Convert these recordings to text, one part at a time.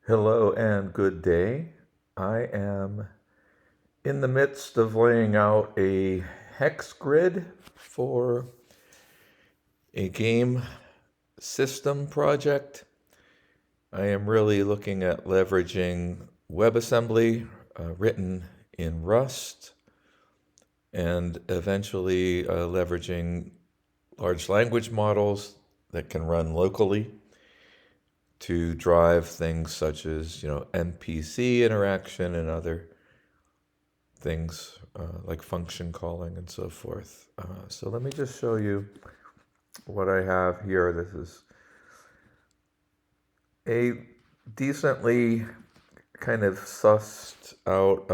Hello and good day. I am in the midst of laying out a hex grid for a game system project. I am really looking at leveraging WebAssembly written in Rust and eventually leveraging large language models that can run locally to drive things such as, NPC interaction and other things like function calling and so forth. So let me just show you what I have here. This is a decently kind of sussed out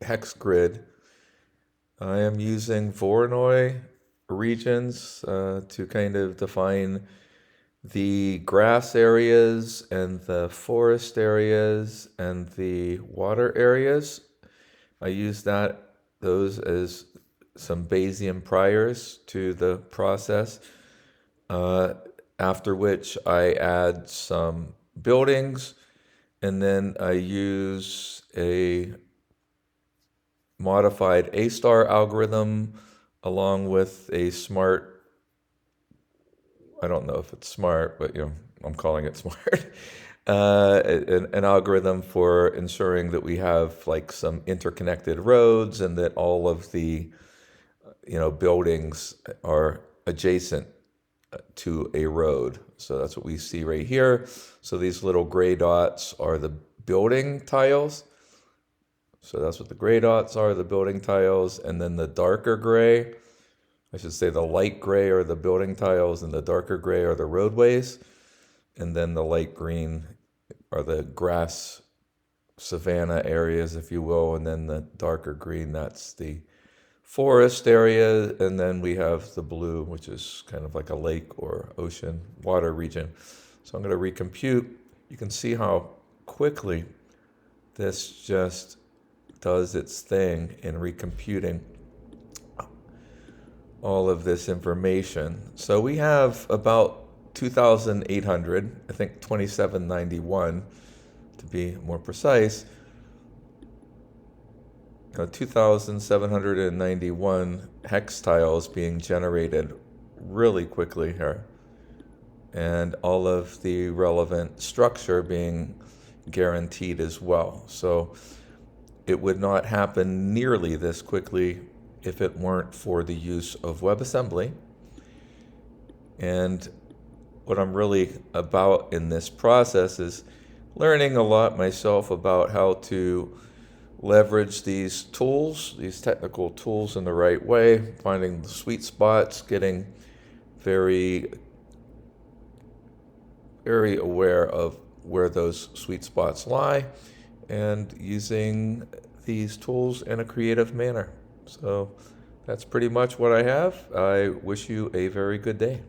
hex grid. I am using Voronoi regions to kind of define the grass areas and the forest areas and the water areas. I use those as some Bayesian priors to the process, after which I add some buildings, and then I use a modified A-star algorithm along with a smart, I don't know if it's smart, but I'm calling it smart. An algorithm for ensuring that we have like some interconnected roads and that all of the buildings are adjacent to a road. So that's what we see right here. So these little gray dots are the building tiles. So that's what the gray dots are, the building tiles, and then the darker gray, I should say the light gray are the building tiles and the darker gray are the roadways. And then the light green are the grass savanna areas, if you will. And then the darker green, that's the forest area. And then we have the blue, which is kind of like a lake or ocean water region. So I'm going to recompute. You can see how quickly this just does its thing in recomputing all of this information. So we have about 2,800, I think 2791 to be more precise, 2,791 hex tiles being generated really quickly here, and all of the relevant structure being guaranteed as well. So it would not happen nearly this quickly if it weren't for the use of WebAssembly. And what I'm really about in this process is learning a lot myself about how to leverage these tools, these technical tools in the right way, finding the sweet spots, getting very, very aware of where those sweet spots lie, and using these tools in a creative manner. So that's pretty much what I have. I wish you a very good day.